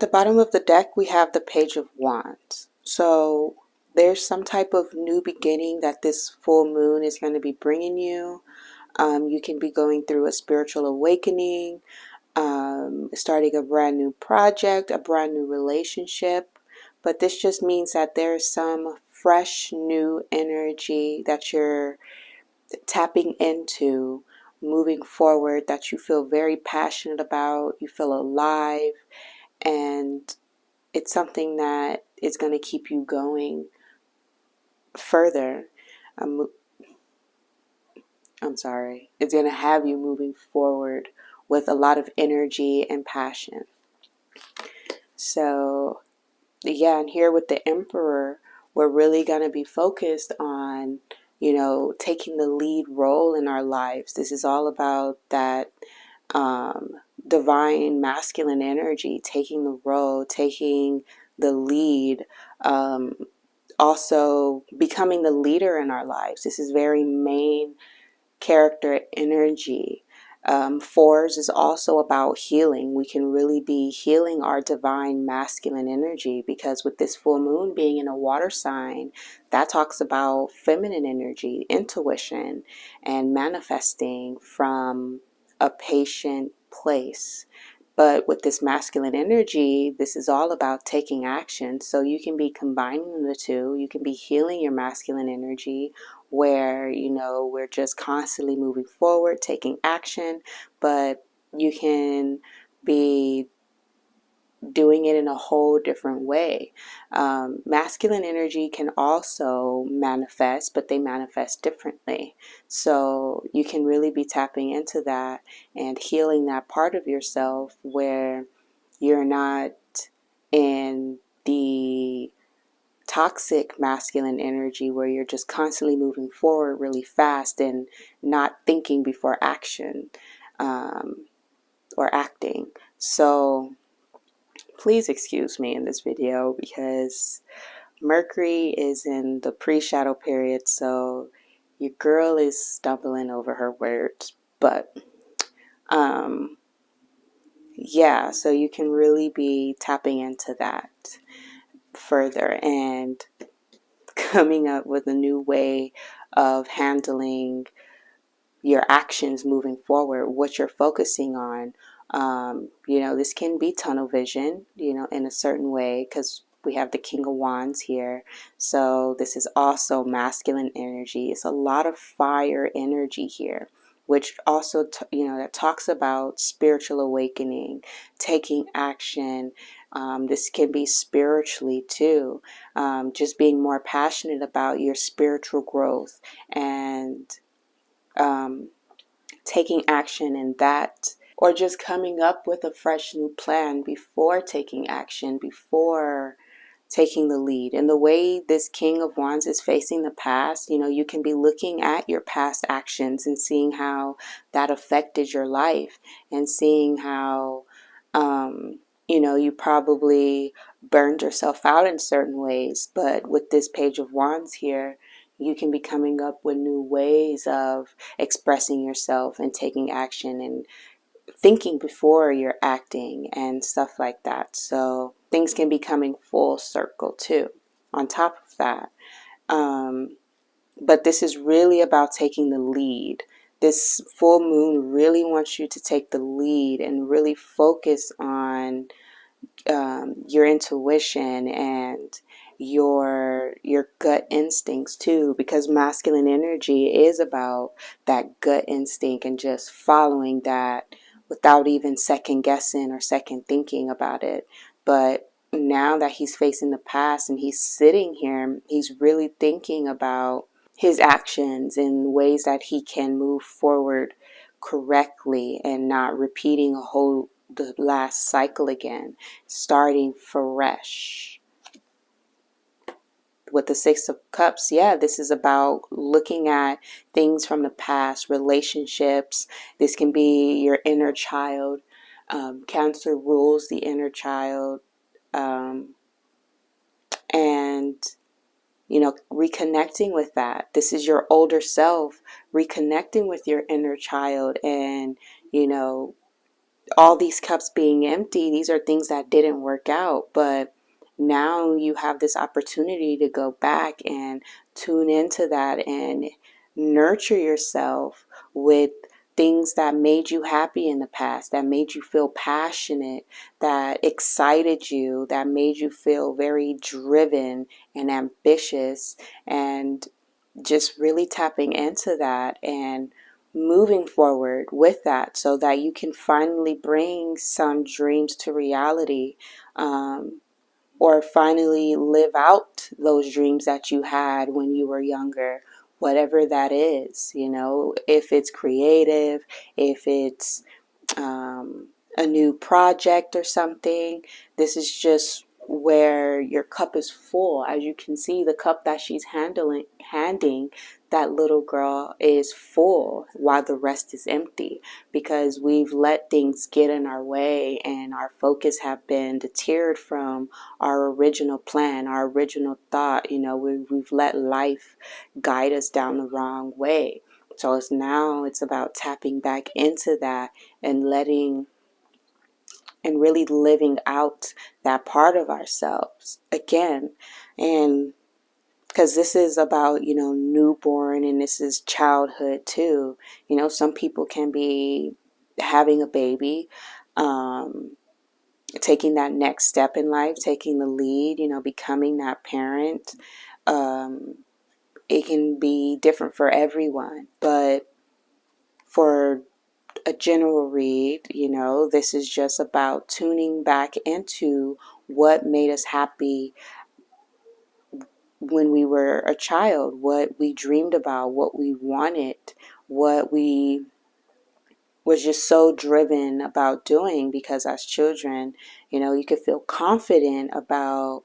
the bottom of the deck, we have the Page of Wands. So there's some type of new beginning that this full moon is going to be bringing you. You can be going through a spiritual awakening, starting a brand new project, a brand new relationship. But this just means that there's some fresh new energy that you're tapping into, moving forward, that you feel very passionate about, you feel alive, and it's something that is going to keep you going further. It's going to have you moving forward with a lot of energy and passion. So, yeah, and here with the Emperor, we're really going to be focused on, taking the lead role in our lives. This is all about that divine masculine energy, taking the role, taking the lead, also becoming the leader in our lives. This is very main character energy. Fours is also about healing. We can really be healing our divine masculine energy, because with this full moon being in a water sign, that talks about feminine energy, intuition, and manifesting from a patient place. But with this masculine energy, this is all about taking action. So you can be combining the two. You can be healing your masculine energy, where, we're just constantly moving forward, taking action, but you can be doing it in a whole different way. Masculine energy can also manifest, but they manifest differently. So you can really be tapping into that and healing that part of yourself where you're not in the toxic masculine energy, where you're just constantly moving forward really fast and not thinking before action, or acting. So please excuse me in this video, because Mercury is in the pre-shadow period, so your girl is stumbling over her words. But yeah, so you can really be tapping into that further and coming up with a new way of handling your actions moving forward, what you're focusing on. This can be tunnel vision, in a certain way, because we have the King of Wands here. So this is also masculine energy. It's a lot of fire energy here, which also, that talks about spiritual awakening, taking action. This can be spiritually too, just being more passionate about your spiritual growth and taking action in that, or just coming up with a fresh new plan before taking action, before taking the lead. And the way this King of Wands is facing the past, you can be looking at your past actions and seeing how that affected your life, and seeing how you probably burned yourself out in certain ways. But with this Page of Wands here, you can be coming up with new ways of expressing yourself and taking action and thinking before you're acting and stuff like that. So things can be coming full circle too on top of that. But this is really about taking the lead. This full moon really wants you to take the lead and really focus on your intuition and your gut instincts too, because masculine energy is about that gut instinct and just following that without even second guessing or second thinking about it. But now that he's facing the past and he's sitting here, he's really thinking about his actions in ways that he can move forward correctly and not repeating the last cycle again, starting fresh. With the Six of Cups, yeah, this is about looking at things from the past, relationships. This can be your inner child. Cancer rules the inner child. And reconnecting with that. This is your older self reconnecting with your inner child, and all these cups being empty, these are things that didn't work out, but now you have this opportunity to go back and tune into that and nurture yourself with things that made you happy in the past, that made you feel passionate, that excited you, that made you feel very driven and ambitious, and just really tapping into that and moving forward with that so that you can finally bring some dreams to reality, or finally live out those dreams that you had when you were younger, whatever that is, if it's creative, if it's um, a new project or something. This is just where your cup is full. As you can see, the cup that she's handing that little girl is full while the rest is empty, because we've let things get in our way and our focus have been deterred from our original plan, our original thought. We've let life guide us down the wrong way. So it's about tapping back into that and letting and really living out that part of ourselves again. And because this is about, newborn, and this is childhood too. Some people can be having a baby, taking that next step in life, taking the lead, becoming that parent. It can be different for everyone, but for a general read, this is just about tuning back into what made us happy when we were a child, what we dreamed about, what we wanted, what we was just so driven about doing, because as children, you could feel confident about,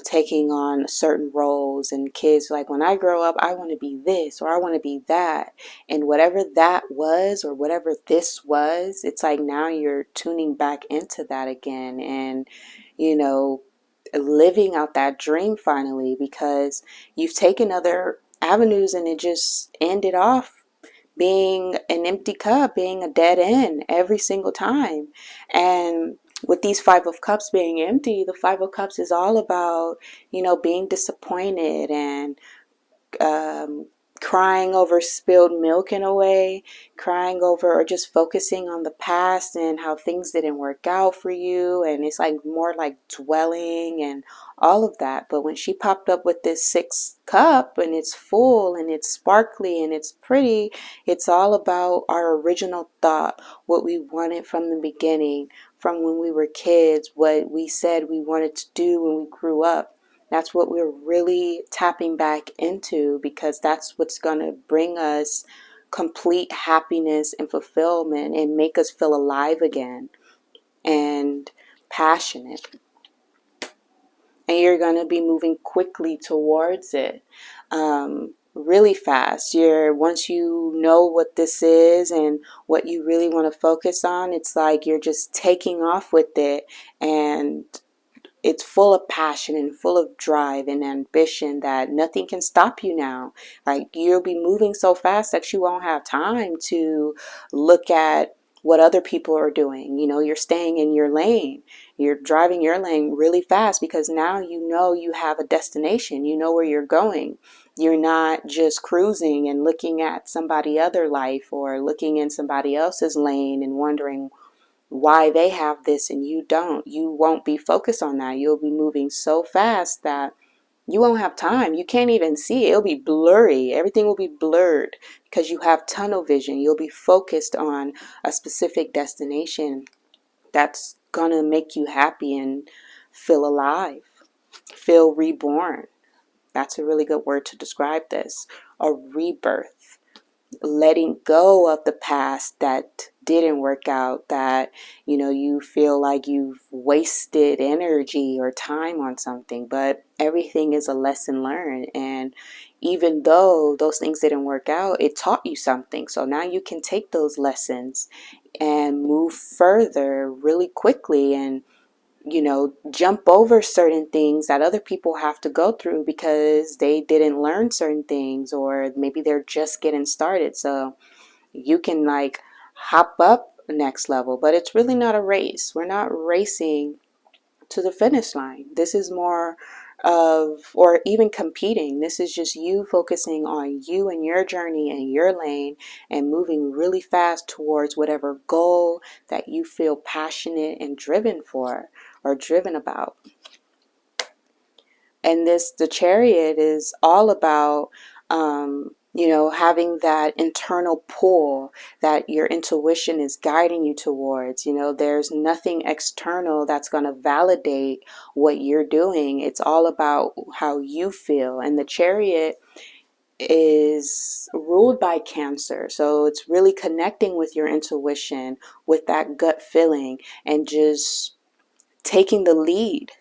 taking on certain roles, and kids like, when I grow up, I want to be this or I want to be that. And whatever that was or whatever this was, it's like now you're tuning back into that again and, living out that dream finally, because you've taken other avenues and it just ended off being an empty cup, being a dead end every single time. And with these Five of Cups being empty, the Five of Cups is all about, being disappointed and um, crying over spilled milk in a way, crying over or just focusing on the past and how things didn't work out for you. And it's like more like dwelling and all of that. But when she popped up with this sixth cup and it's full and it's sparkly and it's pretty, it's all about our original thought, what we wanted from the beginning, from when we were kids, what we said we wanted to do when we grew up. That's what we're really tapping back into, because that's what's going to bring us complete happiness and fulfillment and make us feel alive again and passionate. And you're going to be moving quickly towards it, really fast. Once you know what this is and what you really want to focus on, it's like you're just taking off with it, and it's full of passion and full of drive and ambition that nothing can stop you now. Like, you'll be moving so fast that you won't have time to look at what other people are doing. You're staying in your lane. You're driving your lane really fast because now you have a destination. You know where you're going. You're not just cruising and looking at somebody else's life or looking in somebody else's lane and wondering why they have this and you don't. You won't be focused on that. You'll be moving so fast that you won't have time. You can't even see it. It'll be blurry. Everything will be blurred because you have tunnel vision. You'll be focused on a specific destination that's gonna make you happy and feel alive, feel reborn. That's a really good word to describe this. A rebirth. Letting go of the past that didn't work out, that you feel like you've wasted energy or time on something, but everything is a lesson learned. And even though those things didn't work out, it taught you something. So now you can take those lessons and move further really quickly, and jump over certain things that other people have to go through because they didn't learn certain things, or maybe they're just getting started. So you can like hop up next level. But it's really not a race. We're not racing to the finish line. This is more of, or even competing. This is just you focusing on you and your journey and your lane and moving really fast towards whatever goal that you feel passionate and driven for or driven about. And the Chariot is all about, having that internal pull that your intuition is guiding you towards. There's nothing external that's going to validate what you're doing. It's all about how you feel. And the Chariot is ruled by Cancer. So it's really connecting with your intuition, with that gut feeling, and just taking the lead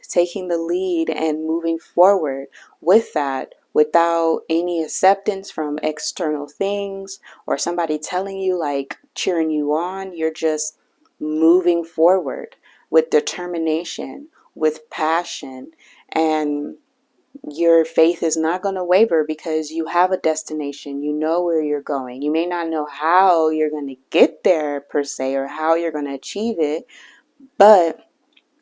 and moving forward with that without any acceptance from external things or somebody telling you, like cheering you on. You're just moving forward with determination, with passion, and your faith is not going to waver because you have a destination. You know where you're going. You may not know how you're going to get there per se or how you're going to achieve it, but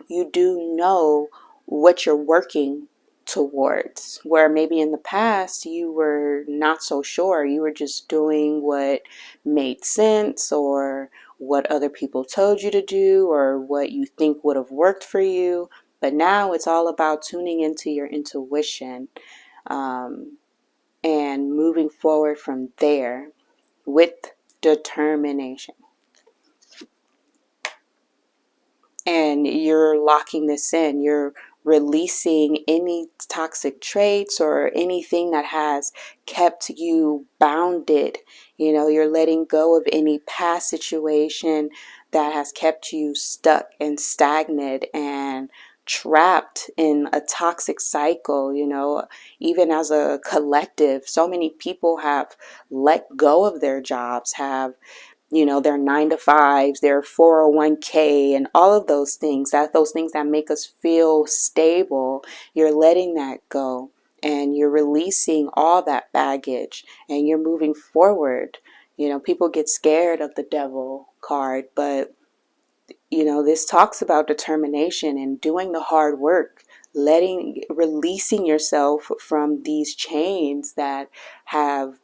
you do know what you're working towards, where maybe in the past you were not so sure. You were just doing what made sense or what other people told you to do or what you think would have worked for you. But now it's all about tuning into your intuition, and moving forward from there with determination. And you're locking this in. You're releasing any toxic traits or anything that has kept you bounded. You're letting go of any past situation that has kept you stuck and stagnant and trapped in a toxic cycle. Even as a collective, so many people have let go of their jobs, have their 9 to 5s, their 401k, and all of those things, those things that make us feel stable. You're letting that go and you're releasing all that baggage and you're moving forward. People get scared of the devil card, but this talks about determination and doing the hard work, releasing yourself from these chains that have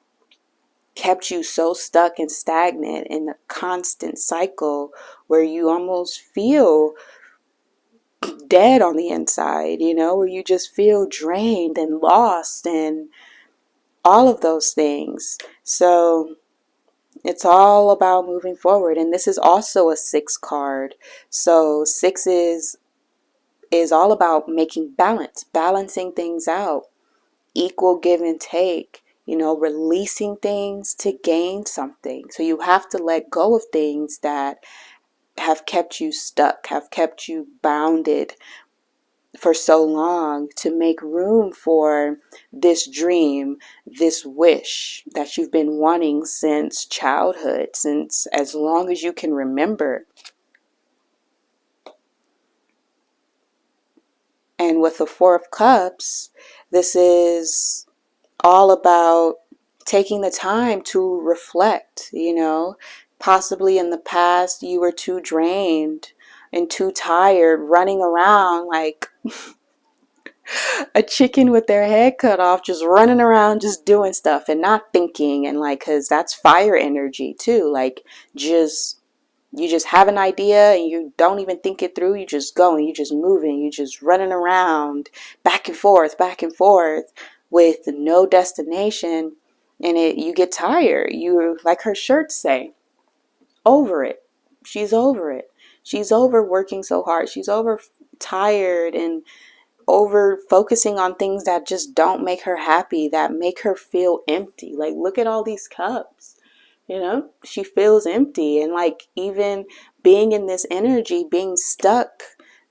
kept you so stuck and stagnant in a constant cycle where you almost feel dead on the inside, where you just feel drained and lost and all of those things. So it's all about moving forward. And this is also a 6 card. So 6 is all about making balancing things out, equal give and take, releasing things to gain something. So you have to let go of things that have kept you stuck, have kept you bounded for so long, to make room for this dream, this wish that you've been wanting since childhood, since as long as you can remember. And with the 4 of Cups, this is all about taking the time to reflect. Possibly in the past you were too drained and too tired, running around like a chicken with their head cut off, just running around, just doing stuff and not thinking. And because that's fire energy too. You just have an idea and you don't even think it through. You just go and you just moving, you just running around back and forth with no destination. And you get tired. You, like her shirts say, over it. She's over it. She's over working so hard. She's over tired and over focusing on things that just don't make her happy, that make her feel empty. Like, look at all these cups. She feels empty. And even being in this energy, being stuck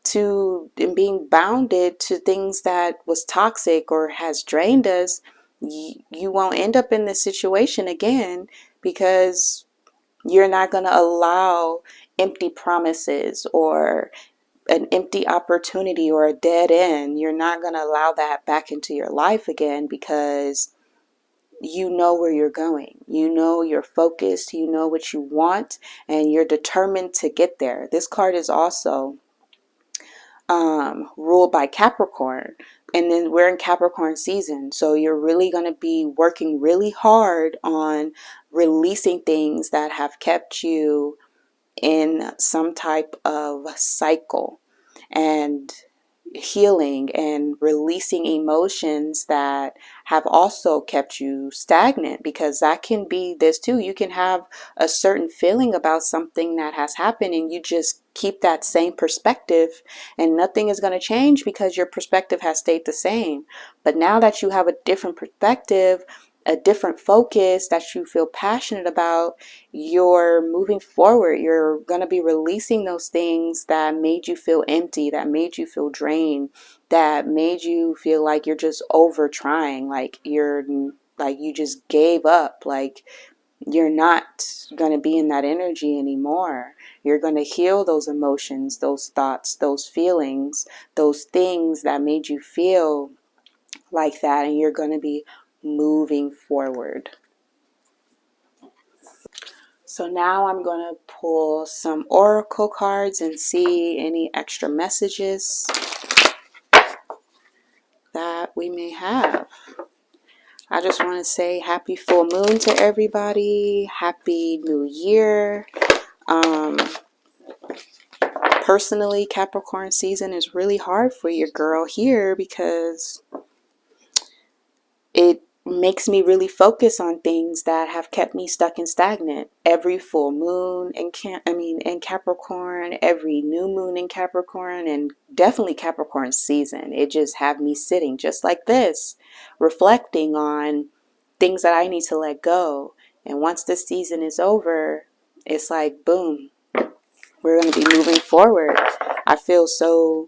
to and being bounded to things that was toxic or has drained us, you won't end up in this situation again, because you're not going to allow empty promises or an empty opportunity or a dead end. You're not going to allow that back into your life again, because you know where you're going. You know you're focused. You know what you want, and you're determined to get there. This card is also ruled by Capricorn, and then we're in Capricorn season, so you're really going to be working really hard on releasing things that have kept you in some type of cycle, and healing and releasing emotions that have also kept you stagnant, because that can be this too. You can have a certain feeling about something that has happened, and you just keep that same perspective, and nothing is going to change because your perspective has stayed the same. But now that you have a different perspective, a different focus that you feel passionate about, you're moving forward. You're going to be releasing those things that made you feel empty, that made you feel drained, that made you feel like you're just over trying, like you just gave up, like you're not going to be in that energy anymore. You're going to heal those emotions, those thoughts, those feelings, those things that made you feel like that, and you're going to be moving forward. So now I'm going to pull some oracle cards and see any extra messages that we may have. I just want to say happy full moon to everybody. Happy New Year. Personally, Capricorn season is really hard for your girl here because it makes me really focus on things that have kept me stuck and stagnant. Every full moon in Capricorn, every new moon in Capricorn, and definitely Capricorn season, it just have me sitting just like this, reflecting on things that I need to let go. And once this season is over, it's like boom, we're going to be moving forward. I feel so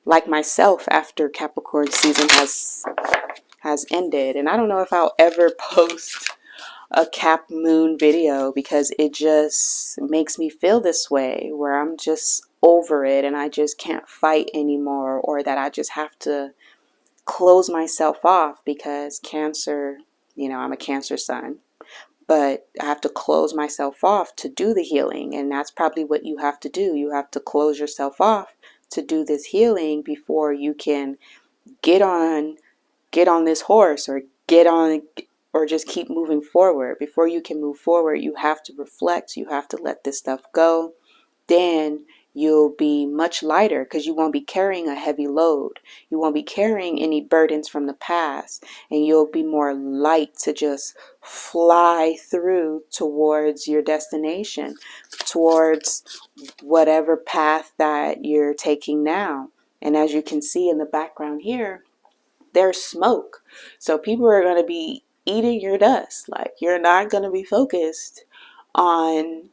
like myself after Capricorn season has ended. And I don't know if I'll ever post a Cap Moon video because it just makes me feel this way, where I'm just over it and I just can't fight anymore, or that I just have to close myself off because Cancer, I'm a Cancer sun, but I have to close myself off to do the healing. And that's probably what you have to do. You have to close yourself off to do this healing before you can get on this horse, or just keep moving forward. Before you can move forward, you have to reflect. You have to let this stuff go. Then you'll be much lighter because you won't be carrying a heavy load. You won't be carrying any burdens from the past, and you'll be more light to just fly through towards your destination, towards whatever path that you're taking now. And as you can see in the background here, there's smoke. So people are going to be eating your dust. Like, you're not going to be focused on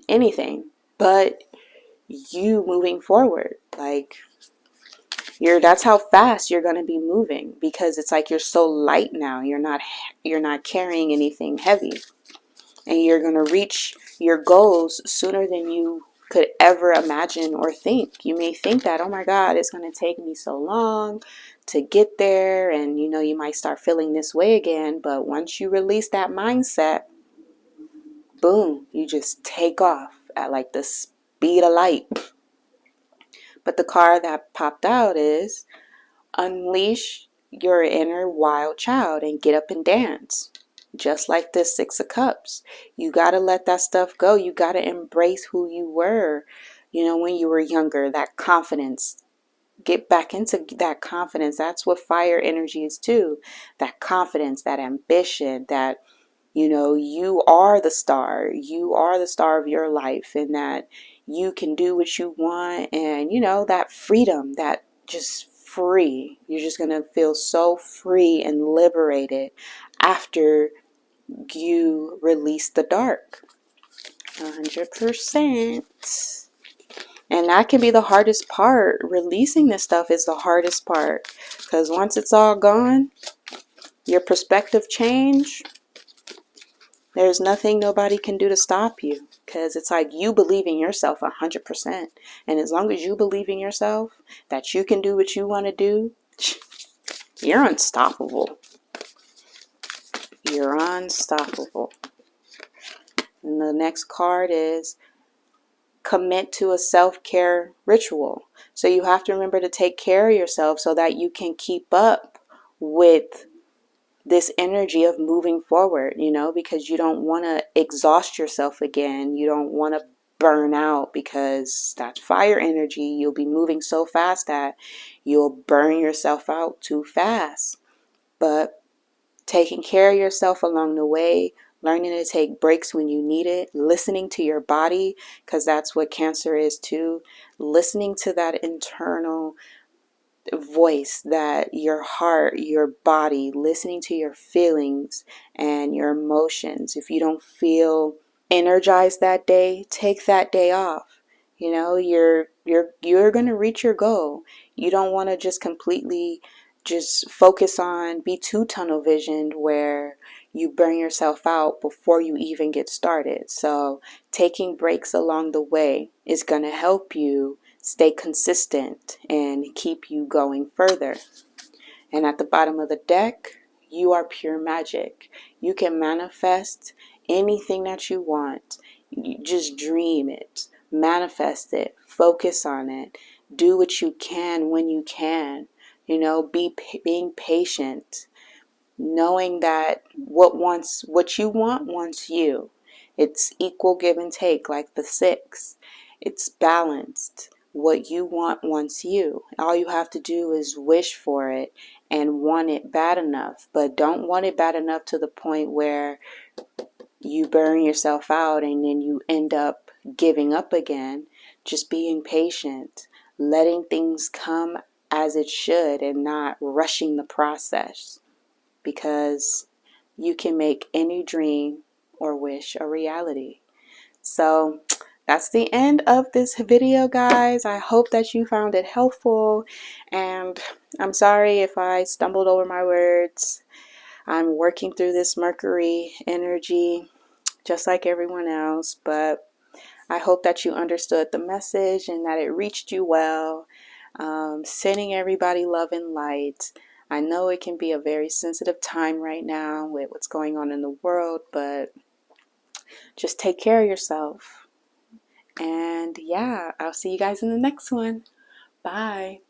anything but you moving forward. Like, that's how fast you're going to be moving, because it's like you're so light now. You're not carrying anything heavy, and you're going to reach your goals sooner than you could ever imagine or think. You may think that, oh my God, it's going to take me so long to get there, and you might start feeling this way again. But once you release that mindset, boom, you just take off at like the speed of light. But the card that popped out is unleash your inner wild child and get up and dance. Just like this Six of Cups. You got to let that stuff go. You got to embrace who you were, when you were younger. That confidence. Get back into that confidence. That's what fire energy is too. That confidence, that ambition, that, you are the star. You are the star of your life, and that you can do what you want. And, that freedom, that just free. You're just going to feel so free and liberated after you release the dark. 100%. And that can be the hardest part. Releasing this stuff is the hardest part, because once it's all gone, your perspective change, there's nothing nobody can do to stop you, because it's like you believe in yourself 100%. And as long as you believe in yourself that you can do what you want to do, you're unstoppable. You're unstoppable. And the next card is commit to a self-care ritual. So you have to remember to take care of yourself so that you can keep up with this energy of moving forward, you know, because you don't want to exhaust yourself again. You don't want to burn out, because that's fire energy. You'll be moving so fast that you'll burn yourself out too fast. But taking care of yourself along the way, learning to take breaks when you need it, listening to your body, because that's what Cancer is too. Listening to that internal voice, that your heart, your body, listening to your feelings and your emotions. If you don't feel energized that day, take that day off. You know, you're going to reach your goal. You don't want to just completely just focus on, be too tunnel visioned where you burn yourself out before you even get started. So taking breaks along the way is going to help you stay consistent and keep you going further. And at the bottom of the deck, you are pure magic. You can manifest anything that you want. You just dream it, manifest it, focus on it, do what you can when you can. You know, being patient, knowing that what you want wants you. It's equal give and take, like the 6. It's balanced. What you want wants you. All you have to do is wish for it and want it bad enough. But don't want it bad enough to the point where you burn yourself out and then you end up giving up again. Just being patient, letting things come as it should and not rushing the process, because you can make any dream or wish a reality. So that's the end of this video, guys. I hope that you found it helpful, and I'm sorry if I stumbled over my words. I'm working through this Mercury energy just like everyone else, but I hope that you understood the message and that it reached you well. Sending everybody love and light. I know it can be a very sensitive time right now with what's going on in the world, but just take care of yourself. And yeah, I'll see you guys in the next one. Bye.